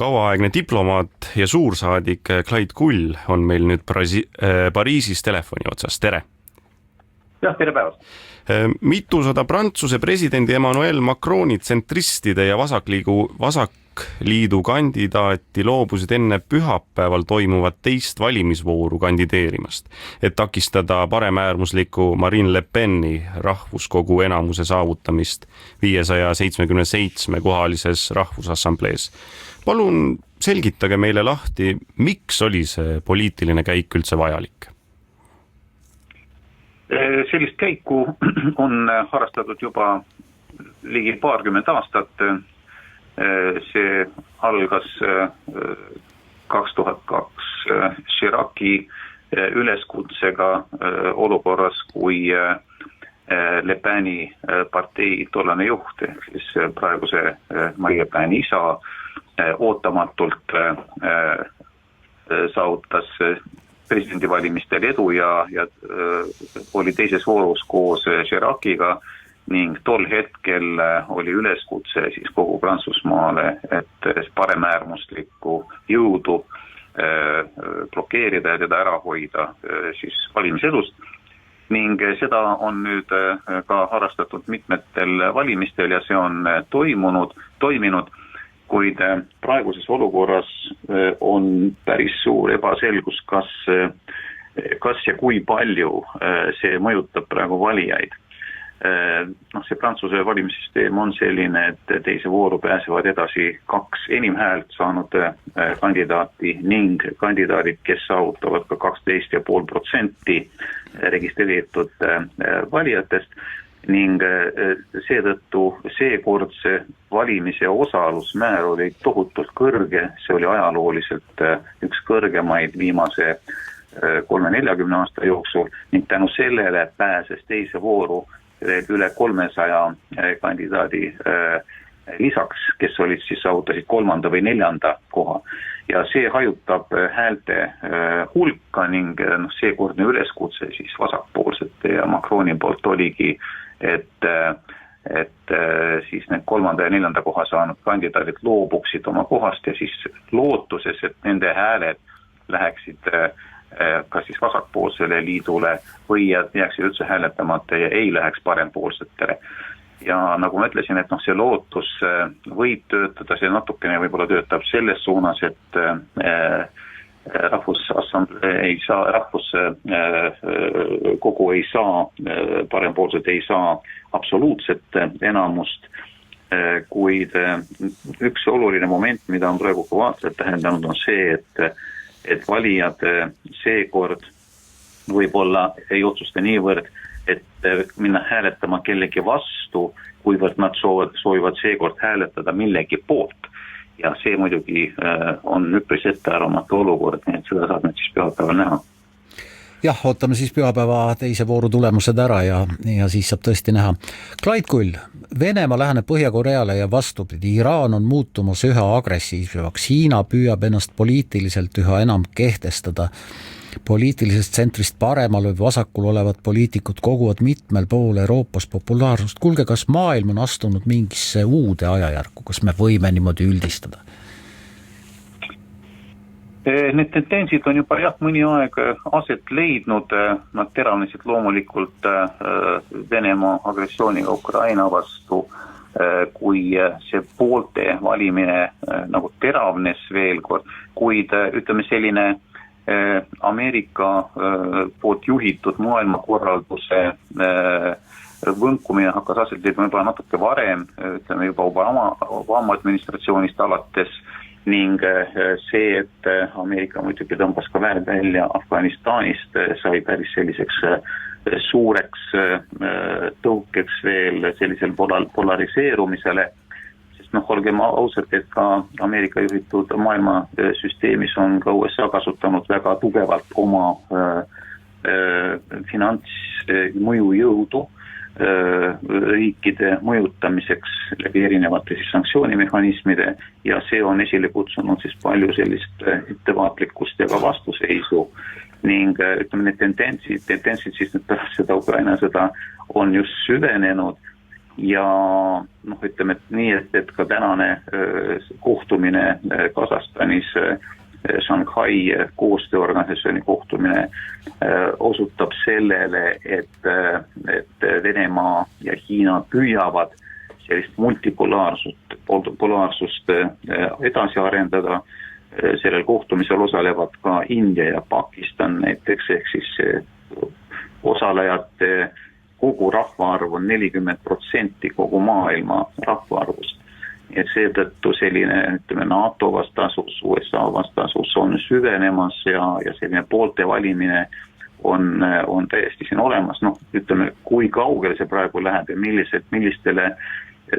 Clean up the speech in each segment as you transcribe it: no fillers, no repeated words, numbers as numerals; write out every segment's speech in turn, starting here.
Kauaaegne diplomaat ja suursaadik Clyde Kull on meil nüüd Pariisis telefoni otsas. Tere! Jah, tere päevast! Mitusada Prantsuse presidendi Emmanuel Macroni tsentristide ja vasakliidu kandidaati loobusid enne pühapäeval toimuvat teist valimisvooru kandideerimast, et takistada paremäärmusliku Marine Le Peni rahvuskogu enamuse saavutamist 577 kohalises rahvusassamblees. Palun selgitage meile lahti, miks oli see poliitiline käik üldse vajalik? Sellist käiku on harrastatud juba ligi paarkümmend aastat. See algas 2002 Chirac'i üleskutsega olukorras, kui Le Peni partei tollane juht, siis praeguse Marine Le Peni isa, ootamatult saavutas presidendivalimistel edu ja oli teises voorus koos Chirac'iga ning tol hetkel oli üleskutse siis kogu Prantsusmaale, et paremäärmuslikku jõudu blokeerida ja teda ära hoida siis valimisedust. Ning seda on nüüd ka harrastatud mitmetel valimistel ja see on toiminud, kuid praeguses olukorras on päris suur ebaselgus, kas ja kui palju see mõjutab praegu valijaid. See Prantsuse valimissüsteem on selline, et teise vooru pääsevad edasi 2 enim häält saanud kandidaati ning kandidaadid, kes saavutavad ka 12,5% registreeritud valijatest. Ning seetõttu seekordse valimise osalusmäär oli tohutult kõrge, see oli ajalooliselt üks kõrgemaid viimase 30-40 aasta jooksul ning tänu sellele pääses teise vooru üle 300 kandidaadi lisaks, kes olid siis saavutasid 3. või 4. koha. Ja see hajutab häälte hulka ning seekordne üleskutse siis vasakpoolsete ja Macroni poolt oligi, et siis need 3. ja 4. koha saanud kandidaadid loobuksid oma kohast ja siis lootuses, et nende hääled läheksid kas siis vasakpoolsele liidule või jääksid üldse hääletamata ja ei läheks parempoolsetele. Ja nagu ma ütlesin, et see lootus võib töötada, see natukene võib-olla töötab selles suunas, et rahvuskogu ei saa, parempoolsed ei saa absoluutset enamust, kuid üks oluline moment, mida on praegu ka vaatajad tähendanud, on see, et valijad seekord võib-olla ei otsusta niivõrd, et minna hääletama kellegi vastu, kuivõrd nad soovivad seekord hääletada millegi poolt. Ja see muidugi on üpris ettearvamatu olukord, nii et seda saab nüüd siis pühapäeval näha. Jah, ootame siis pühapäeva teise vooru tulemused ära ja siis saab tõesti näha. Clyde Kull, Venemaa läheneb Põhja-Koreale ja vastupidi, Iraan on muutumas üha agressiivsemaks. Hiina püüab ennast poliitiliselt üha enam kehtestada. Poliitilisest tsentrist paremal või vasakul olevad poliitikud koguvad mitmel pool Euroopas populaarsust. Kuulge, kas maailm on astunud mingisse uude ajajärku? Kas me võime niimoodi üldistada? Need tendentsid on juba mõni aeg aset leidnud. Nad teravnesid loomulikult Venemaa agressiooniga Ukraina vastu, kui see poolte valimine nagu teravnes veel kord, kuid ütleme selline Ameerika poolt juhitud maailmakorralduse võnkumine hakkas aset leidma juba natuke varem, ütleme juba Obama administratsioonist alates ning see, et Ameerika muidugi tõmbas ka välja Afganistanist, sai päris selliseks suureks tõukeks veel sellisel polariseerumisele. Olgem ausad, et ka Ameerika juhitud maailmasüsteemis on ka USA kasutanud väga tugevalt oma finantsmõjujõudu riikide mõjutamiseks läbi erinevate siis sanktsioonimehhanismide ja see on esile kutsunud siis palju sellist ettevaatlikkust ja ka vastuseisu ning ütleme need tendentsid siis nüüd pärast seda Ukraina sõda on just süvenenud ja noh, ütleme, et nii, et ka tänane kohtumine Kasahstanis, Shanghai koostööorganisatsiooni kohtumine osutab sellele, et Venemaa ja Hiina püüavad sellist multipolaarsust edasi arendada. Sellel kohtumisel osalevad ka India ja Pakistan näiteks, ehk siis osalejate kogu rahvaarv on 40% kogu maailma rahvaarvust. Et seetõttu selline, ütleme, NATO vastasus, USA vastasus on süvenemas ja selline poolte valimine on täiesti siin olemas. Noh, ütleme, kui kaugele see praegu läheb ja millistele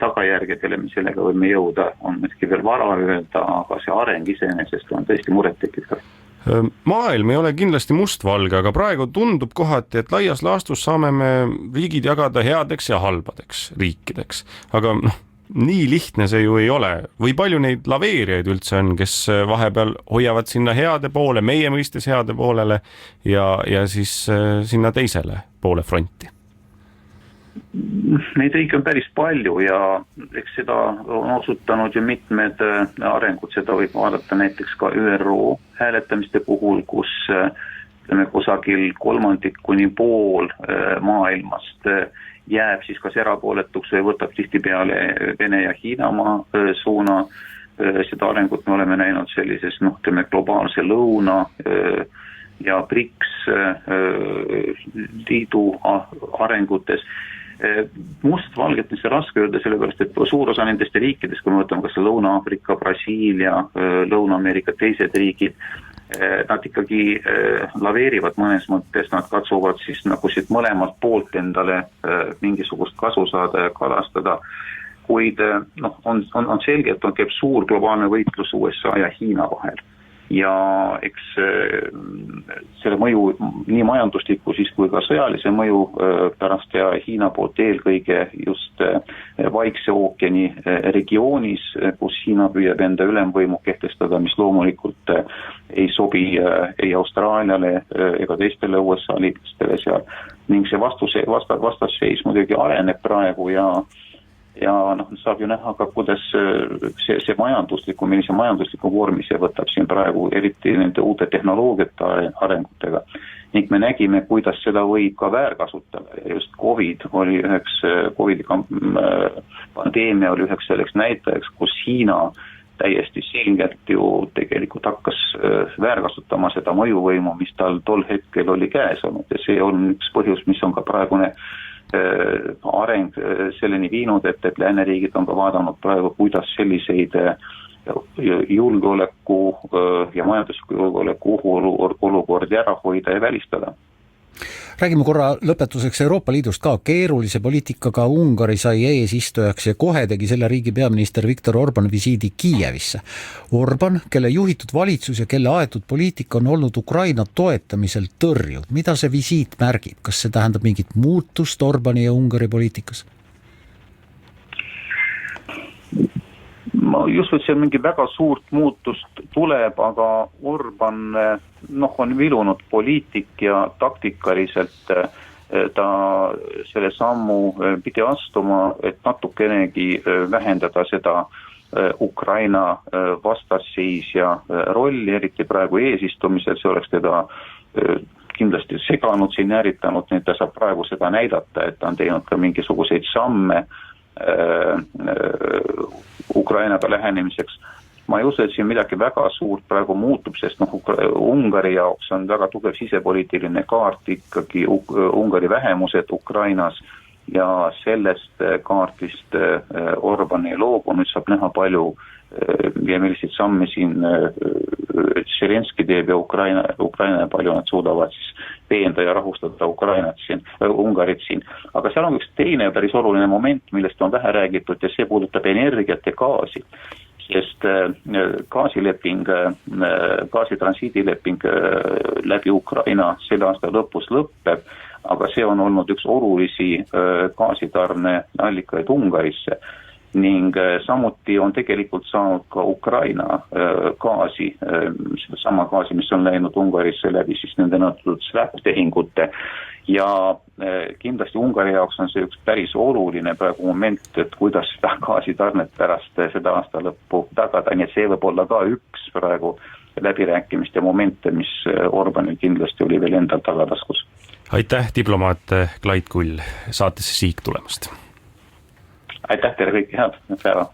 tagajärgedele me sellega võime jõuda, on mõtki veel vara öelda, aga see areng iseenesest on tõesti muret tekitav. Maailm ei ole kindlasti mustvalge, aga praegu tundub kohati, et laias laastus saame me riigid jagada headeks ja halbadeks riikideks. Aga nii lihtne see ju ei ole. Või palju neid laveerijaid üldse on, kes vahepeal hoiavad sinna heade poole, meie mõistes heade poolele ja siis sinna teisele poole fronti? Neid riike on päris palju ja eks seda on osutanud ju mitmed arengud, seda võib vaadata näiteks ka ÜRO hääletamiste puhul, kus kusagil 1/3 kuni pool maailmast jääb siis kas erapooletuks või võtab tihtipeale Vene ja Hiinamaa suuna. Seda arengut me oleme näinud sellises globaalse lõuna ja BRICS liidu arengutes. Mustvalget on see raske öelda, sellepärast, et suur osa nendest riikidest, kui me võtame kas Lõuna-Aafrika, Brasiilia, Lõuna-Ameerika teised riigid, nad ikkagi laveerivad mõnes mõttes, nad katsuvad siis nagu siit mõlemalt poolt endale mingisugust kasu saada ja kalastada, kuid on selge, et käib suur globaalne võitlus USA ja Hiina vahel. Ja eks selle mõju nii majandusliku siis kui ka sõjalise mõju pärast ja Hiina poolt eelkõige just Vaikse ookeani regioonis, kus Hiina püüab enda ülemvõimu kehtestada, mis loomulikult ei sobi ei Austraaliale ega teistele USA liitlastele seal. Ning see vastasseis muidugi areneb praegu ja saab ju näha ka, kuidas see millise majandusliku vormi see võtab siin praegu, eriti nende uute tehnoloogiate arengutega. Ning me nägime, kuidas seda võib ka väärkasutada ja just COVID pandeemia oli üheks selleks näitajaks, kus Hiina täiesti selgelt ju tegelikult hakkas väärkasutama seda mõjuvõimu, mis tal tol hetkel oli käes olnud ja see on üks põhjus, mis on ka praegune areng selleni viinud, et lääneriigid on ka vaadanud praegu, kuidas selliseid julgeoleku ja majandusliku julgeoleku olukordi ära hoida ja välistada. Räägime korra lõpetuseks Euroopa Liidust ka. Keerulise poliitikaga Ungari sai eesistujaks ja kohe tegi selle riigi peaminister Viktor Orban visiidi Kiievisse. Orban, kelle juhitud valitsus ja kelle aetud poliitika on olnud Ukraina toetamisel tõrjud. Mida see visiit märgib? Kas see tähendab mingit muutust Orbani ja Ungari poliitikas? Ma just võin, see mingi väga suurt muutust tuleb, aga Orban on vilunud poliitik ja taktikaliselt ta selle sammu pidi astuma, et natukenegi vähendada seda Ukraina vastasseisja rolli, eriti praegu eesistumisel, see oleks teda kindlasti seganud, siin ääritanud, nii et ta saab praegu seda näidata, et ta on teinud ka mingisuguseid samme Ukrainaga lähenemiseks. Ma ei usu, et siin midagi väga suurt praegu muutub, sest Ungari jaoks on väga tugev sisepoliitiline kaart ikkagi Ungari vähemused Ukrainas ja sellest kaartist Orban ei loobu, nüüd saab näha palju ja milliseid samme siin Zelenski teeb ja Ukraina palju nad suudavad siis veenda ja rahustada Ungarit siin. Aga seal on üks teine päris oluline moment, millest on vähe räägitud ja see puudutab energiat ja gaasi. Sest gaasitransiidileping läbi Ukraina selle aasta lõpus lõppeb, aga see on olnud üks olulisi gaasitarne allikaid Ungarisse. ning samuti on tegelikult saanud ka Ukraina gaasi, sama gaasi, mis on läinud Ungarisse läbi siis nende nõutud swap-tehingute ja kindlasti Ungari jaoks on see üks päris oluline praegu moment, et kuidas seda gaasitarnet pärast seda aasta lõppu tagada, nii et see võib olla ka üks praegu läbirääkimiste momente, mis Orbanil kindlasti oli veel endal tagataskus. Aitäh, diplomaat Clyde Kull saatesse Siik tulemast! Aitäh teile, kõike head päeva!